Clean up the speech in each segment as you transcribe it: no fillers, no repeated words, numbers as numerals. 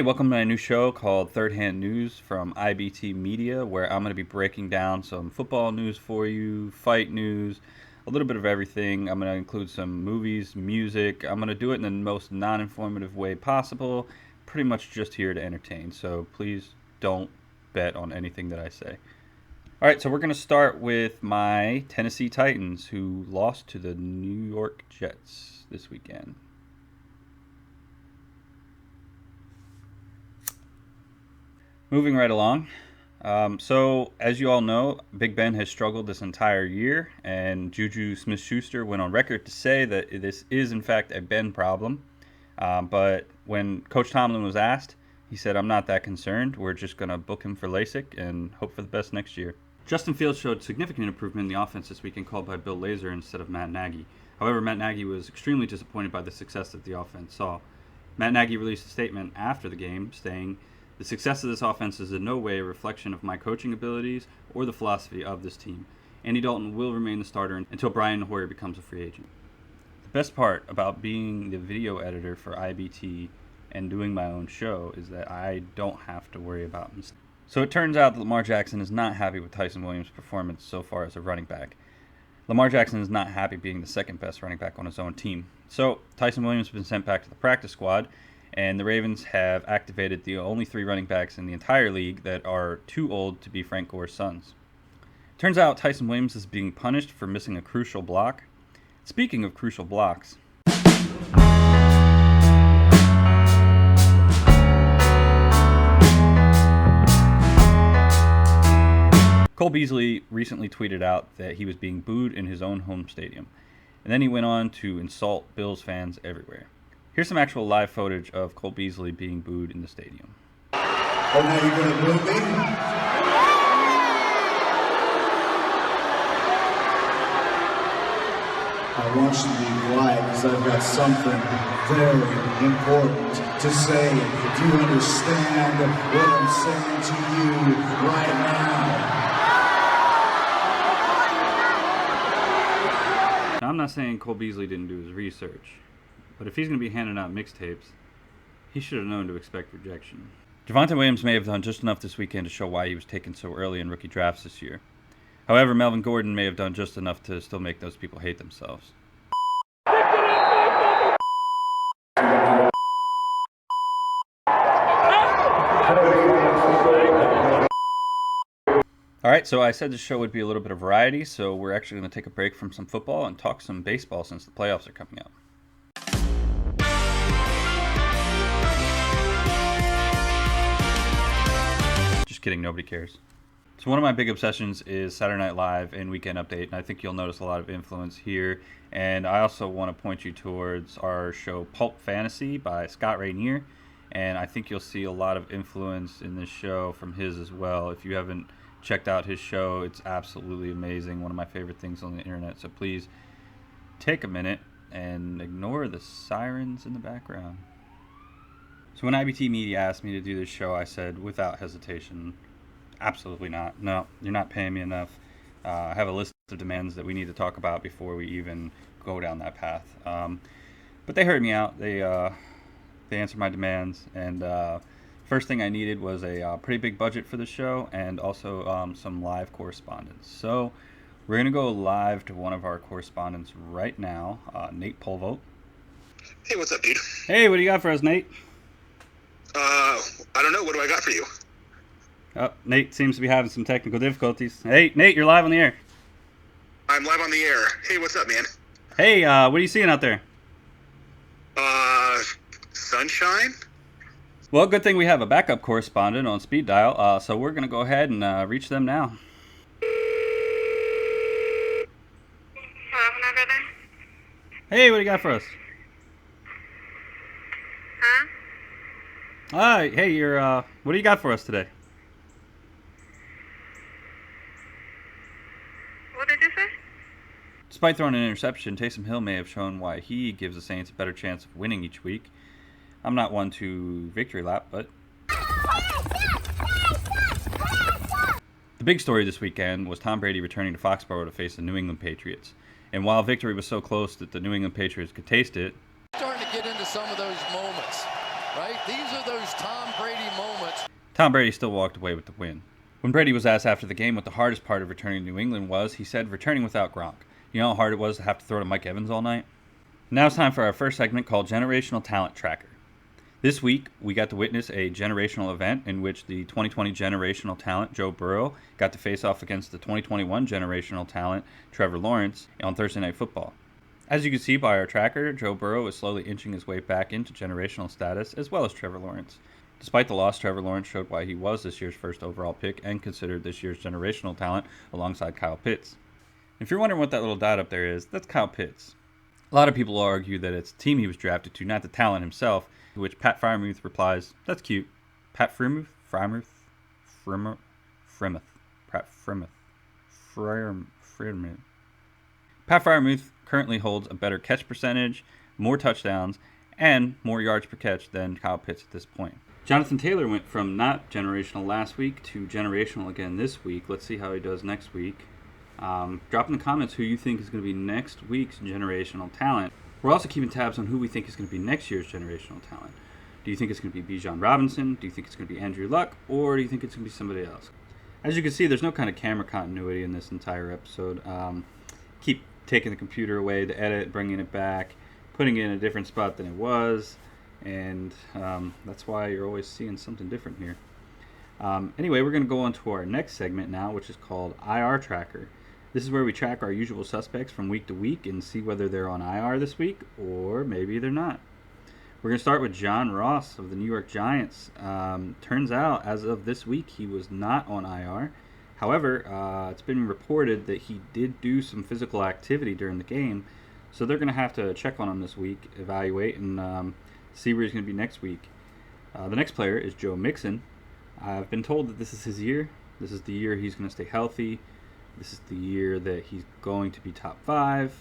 Welcome to my new show called Thirdhand News from IBT Media, where I'm going to be breaking down some football news for you, fight news, a little bit of everything. I'm going to include some movies, music. I'm going to do it in the most non-informative way possible, pretty much just here to entertain. So please don't bet on anything that I say. All right, so we're going to start with my Tennessee Titans, who lost to the New York Jets this weekend. Moving right along. So, as you all know, Big Ben has struggled this entire year, and Juju Smith-Schuster went on record to say that this is, in fact, a Ben problem. But when Coach Tomlin was asked, he said, "I'm not that concerned. We're just going to book him for LASIK and hope for the best next year." Justin Fields showed significant improvement in the offense this weekend, called by Bill Lazor instead of Matt Nagy. However, Matt Nagy was extremely disappointed by the success that the offense saw. Matt Nagy released a statement after the game saying, "The success of this offense is in no way a reflection of my coaching abilities or the philosophy of this team. Andy Dalton will remain the starter until Brian Hoyer becomes a free agent." The best part about being the video editor for IBT and doing my own show is that I don't have to worry about mistakes. So it turns out that Lamar Jackson is not happy with Tyson Williams' performance so far as a running back. Lamar Jackson is not happy being the second best running back on his own team. So Tyson Williams has been sent back to the practice squad, and the Ravens have activated the only 3 running backs in the entire league that are too old to be Frank Gore's sons. Turns out Tyson Williams is being punished for missing a crucial block. Speaking of crucial blocks, Cole Beasley recently tweeted out that he was being booed in his own home stadium, and then he went on to insult Bills fans everywhere. Here's some actual live footage of Cole Beasley being booed in the stadium. Oh, now you're going to boo me? I want you to be quiet because I've got something very important to say. Do you understand what I'm saying to you right now? Now, I'm not saying Cole Beasley didn't do his research, but if he's going to be handing out mixtapes, he should have known to expect rejection. Javonte Williams may have done just enough this weekend to show why he was taken so early in rookie drafts this year. However, Melvin Gordon may have done just enough to still make those people hate themselves. Alright, so I said this show would be a little bit of variety, so we're actually going to take a break from some football and talk some baseball since the playoffs are coming up. Just kidding, nobody cares. So one of my big obsessions is Saturday Night Live and Weekend Update, and I think you'll notice a lot of influence here. And I also want to point you towards our show Pulp Fantasy by Scott Rainier, and I think you'll see a lot of influence in this show from his as well. If you haven't checked out his show, it's absolutely amazing, one of my favorite things on the internet. So please take a minute and ignore the sirens in the background. So when IBT Media asked me to do this show, I said without hesitation, absolutely not. No, you're not paying me enough. I have a list of demands that we need to talk about before we even go down that path. But they heard me out. They answered my demands, and first thing I needed was a pretty big budget for the show, and also some live correspondence. So we're going to go live to one of our correspondents right now, Nate Polvote. Hey, what's up, dude? Hey, what do you got for us, Nate? I don't know. What do I got for you? Oh, Nate seems to be having some technical difficulties. Hey, Nate, you're live on the air. I'm live on the air. Hey, what's up, man? Hey, what are you seeing out there? Sunshine? Well, good thing we have a backup correspondent on speed dial, so we're going to go ahead and reach them now. Hello, my brother? Hey, what do you got for us? Huh? Hi, hey, what do you got for us today? What did you say? Despite throwing an interception, Taysom Hill may have shown why he gives the Saints a better chance of winning each week. I'm not one to victory lap, but the big story this weekend was Tom Brady returning to Foxborough to face the New England Patriots. And while victory was so close that the New England Patriots could taste it, starting to get into some of those moments. right? These are those Tom Brady moments. Tom Brady still walked away with the win. When Brady was asked after the game what the hardest part of returning to New England was, he said returning without Gronk. You know how hard it was to have to throw to Mike Evans all night? Now it's time for our first segment called Generational Talent Tracker. This week, we got to witness a generational event in which the 2020 generational talent, Joe Burrow, got to face off against the 2021 generational talent, Trevor Lawrence, on Thursday Night Football. As you can see by our tracker, Joe Burrow is slowly inching his way back into generational status, as well as Trevor Lawrence. Despite the loss, Trevor Lawrence showed why he was this year's first overall pick and considered this year's generational talent alongside Kyle Pitts. If you're wondering what that little dot up there is, that's Kyle Pitts. A lot of people argue that it's the team he was drafted to, not the talent himself, to which Pat Freiermuth replies, "That's cute." Pat Freiermuth? Freiermuth? Pat Freiermuth currently holds a better catch percentage, more touchdowns, and more yards per catch than Kyle Pitts at this point. Jonathan Taylor went from not generational last week to generational again this week. Let's see how he does next week. Drop in the comments who you think is going to be next week's generational talent. We're also keeping tabs on who we think is going to be next year's generational talent. Do you think it's going to be Bijan Robinson? Do you think it's going to be Andrew Luck? Or do you think it's going to be somebody else? As you can see, there's no kind of camera continuity in this entire episode. Keep taking the computer away to edit, bringing it back, putting it in a different spot than it was. And that's why you're always seeing something different here. Anyway, we're going to go on to our next segment now, which is called IR Tracker. This is where we track our usual suspects from week to week and see whether they're on IR this week or maybe they're not. We're going to start with John Ross of the New York Giants. Turns out, as of this week, he was not on IR. However, it's been reported that he did do some physical activity during the game, so they're going to have to check on him this week, evaluate, and see where he's going to be next week. The next player is Joe Mixon. I've been told that this is his year. This is the year he's going to stay healthy. This is the year that he's going to be top 5.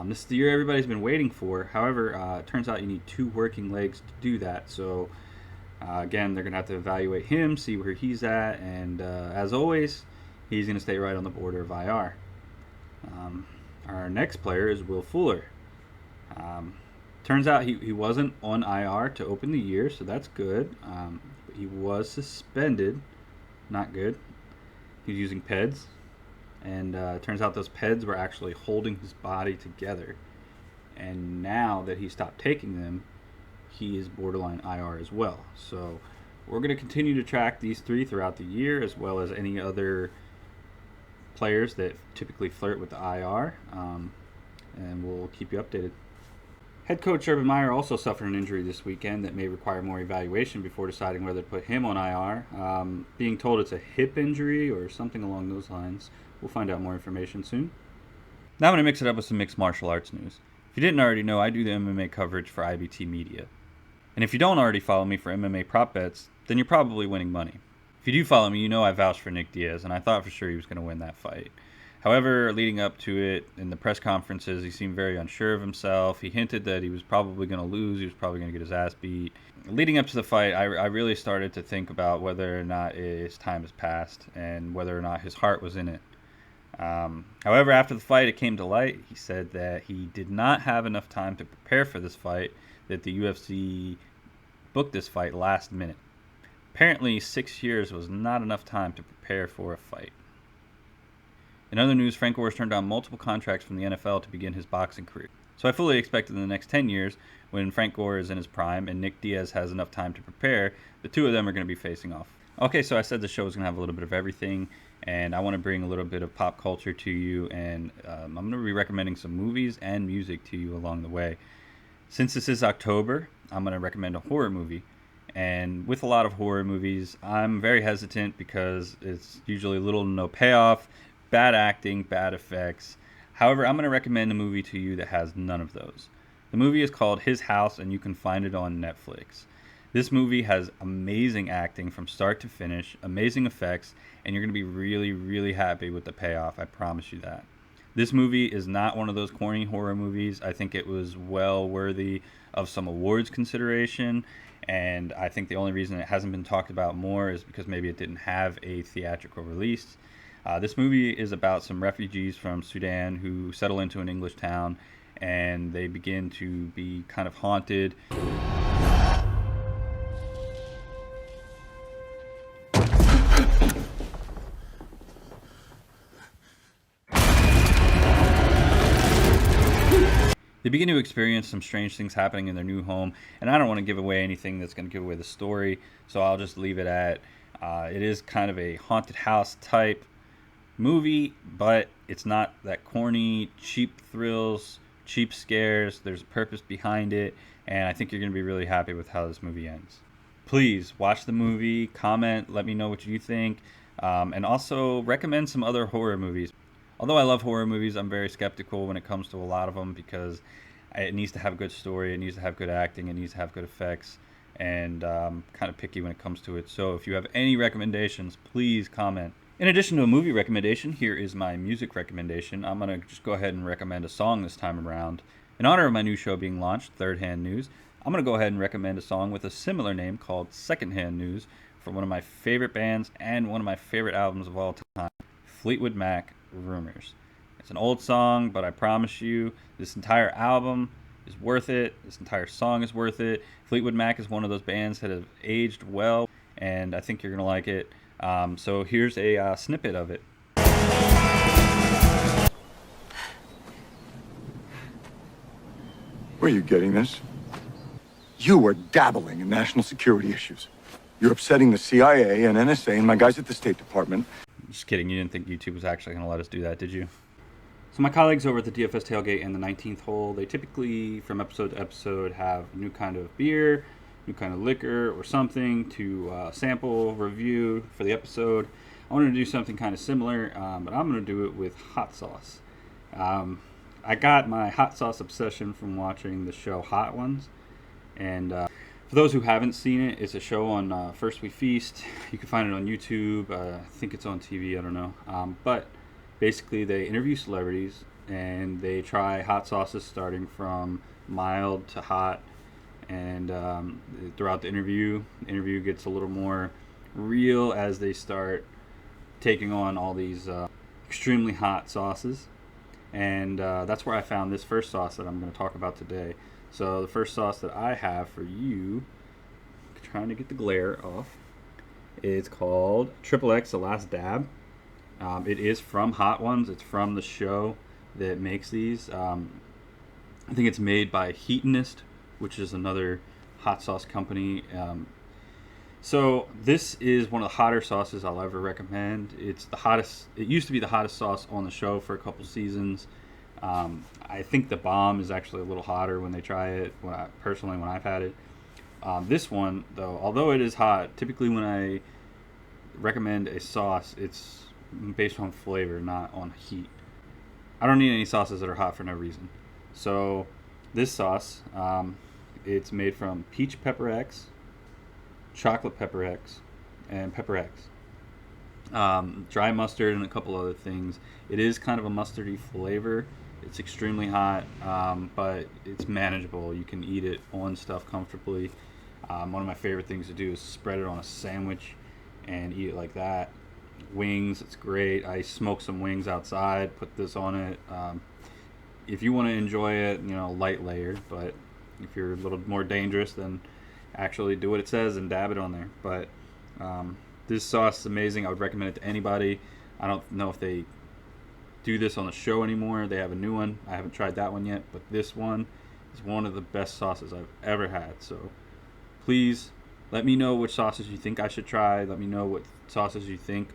This is the year everybody's been waiting for. However, it turns out you need 2 working legs to do that. So, again, they're going to have to evaluate him, see where he's at. And as always, he's going to stay right on the border of IR. Our next player is Will Fuller. Turns out he wasn't on IR to open the year, so that's good. But he was suspended. Not good. He was using PEDs. And it turns out those PEDs were actually holding his body together. And now that he stopped taking them, he is borderline IR as well. So we're going to continue to track these 3 throughout the year, as well as any other players that typically flirt with the IR. And we'll keep you updated. Head coach Urban Meyer also suffered an injury this weekend that may require more evaluation before deciding whether to put him on IR. Being told it's a hip injury or something along those lines. We'll find out more information soon. Now I'm going to mix it up with some mixed martial arts news. If you didn't already know, I do the MMA coverage for IBT Media. And if you don't already follow me for MMA prop bets, then you're probably winning money. If you do follow me, you know I vouched for Nick Diaz, and I thought for sure he was going to win that fight. However, leading up to it, in the press conferences, he seemed very unsure of himself. He hinted that he was probably going to lose. He was probably going to get his ass beat. Leading up to the fight, I really started to think about whether or not his time has passed and whether or not his heart was in it. However, after the fight, it came to light. He said that he did not have enough time to prepare for this fight, that the UFC booked this fight last minute. Apparently, 6 years was not enough time to prepare for a fight. In other news, Frank Gore has turned down multiple contracts from the NFL to begin his boxing career. So I fully expect in the next 10 years, when Frank Gore is in his prime and Nick Diaz has enough time to prepare, the two of them are going to be facing off. Okay, so I said the show is going to have a little bit of everything, and I want to bring a little bit of pop culture to you, and I'm going to be recommending some movies and music to you along the way. Since this is October, I'm going to recommend a horror movie. And with a lot of horror movies, I'm very hesitant because it's usually little to no payoff, bad acting, bad effects. However, I'm going to recommend a movie to you that has none of those. The movie is called His House, and you can find it on Netflix. This movie has amazing acting from start to finish, amazing effects, and you're going to be really, really happy with the payoff. I promise you that. This movie is not one of those corny horror movies. I think it was well worthy of some awards consideration, and I think the only reason it hasn't been talked about more is because maybe it didn't have a theatrical release. This movie is about some refugees from Sudan who settle into an English town, and they begin to be kind of haunted. They begin to experience some strange things happening in their new home, and I don't want to give away anything that's going to give away the story, so I'll just leave it at it is kind of a haunted house type movie, but it's not that corny, cheap thrills, cheap scares. There's a purpose behind it, and I think you're going to be really happy with how this movie ends. Please watch the movie, comment, let me know what you think, and also recommend some other horror movies. Although I love horror movies, I'm very skeptical when it comes to a lot of them because it needs to have a good story, it needs to have good acting, it needs to have good effects, and kind of picky when it comes to it. So if you have any recommendations, please comment. In addition to a movie recommendation, here is my music recommendation. I'm going to just go ahead and recommend a song this time around. In honor of my new show being launched, Thirdhand News, I'm going to go ahead and recommend a song with a similar name called Secondhand News from one of my favorite bands and one of my favorite albums of all time, Fleetwood Mac, Rumors. It's an old song, but I promise you, this entire album is worth it. This entire song is worth it. Fleetwood Mac is one of those bands that have aged well, and I think you're going to like it. So here's a snippet of it. Where are you getting this? You are dabbling in national security issues. You're upsetting the CIA and NSA and my guys at the State Department. Just kidding, you didn't think YouTube was actually going to let us do that, did you? So my colleagues over at the DFS Tailgate and the 19th Hole, they typically, from episode to episode, have a new kind of beer, new kind of liquor, or something to sample, review for the episode. I wanted to do something kind of similar, but I'm going to do it with hot sauce. I got my hot sauce obsession from watching the show Hot Ones, and for those who haven't seen it, it's a show on First We Feast. You can find it on YouTube. I think it's on TV. I don't know. But basically, they interview celebrities, and they try hot sauces starting from mild to hot. And throughout the interview gets a little more real as they start taking on all these extremely hot sauces. And that's where I found this first sauce that I'm going to talk about today. So the first sauce that I have for you, trying to get the glare off, is called XXX The Last Dab. It is from Hot Ones. It's from the show that makes these. I think it's made by Heatonist, which is another hot sauce company. So this is one of the hotter sauces I'll ever recommend. It's the hottest. It used to be the hottest sauce on the show for a couple seasons. I think the bomb is actually a little hotter when they try it. When I've had it. This one, though, although it is hot, typically when I recommend a sauce, it's based on flavor, not on heat. I don't need any sauces that are hot for no reason. So this sauce, it's made from peach pepper X, chocolate pepper X, and pepper X. Dry mustard and a couple other things. It is kind of a mustardy flavor. It's extremely hot, but it's manageable. You can eat it on stuff comfortably. One of my favorite things to do is spread it on a sandwich and eat it like that. Wings, it's great. I smoke some wings outside, put this on it. If you want to enjoy it, light layered, but if you're a little more dangerous, then actually do what it says and dab it on there. But this sauce is amazing. I would recommend it to anybody. I don't know if they do this on the show anymore. They have a new one. I haven't tried that one yet, but this one is one of the best sauces I've ever had. So please let me know which sauces you think I should try. Let me know what sauces you think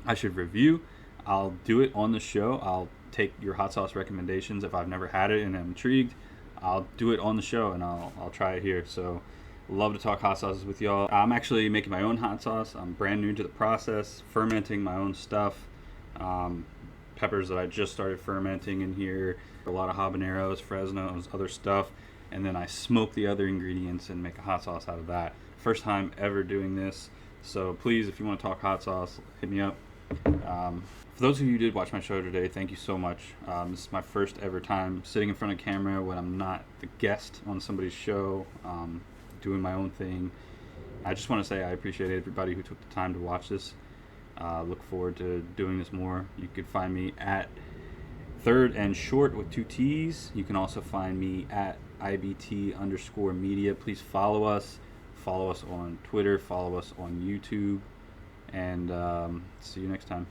I should review. I'll do it on the show. I'll take your hot sauce recommendations if I've never had it and I'm intrigued. I'll do it on the show and I'll try it here. So love to talk hot sauces with y'all. I'm actually making my own hot sauce. I'm brand new to the process, fermenting my own stuff. Peppers that I just started fermenting in here, a lot of habaneros, Fresnos, other stuff, and then I smoke the other ingredients and make a hot sauce out of that. First time ever doing this, so please, if you want to talk hot sauce, hit me up. For those of you who did watch my show today, thank you so much. This is my first ever time sitting in front of camera when I'm not the guest on somebody's show, doing my own thing. I just want to say I appreciate everybody who took the time to watch this. Look forward to doing this more. You could find me at Third and Short with 2 T's. You can also find me at IBT_media. Please follow us. Follow us on Twitter. Follow us on YouTube. And see you next time.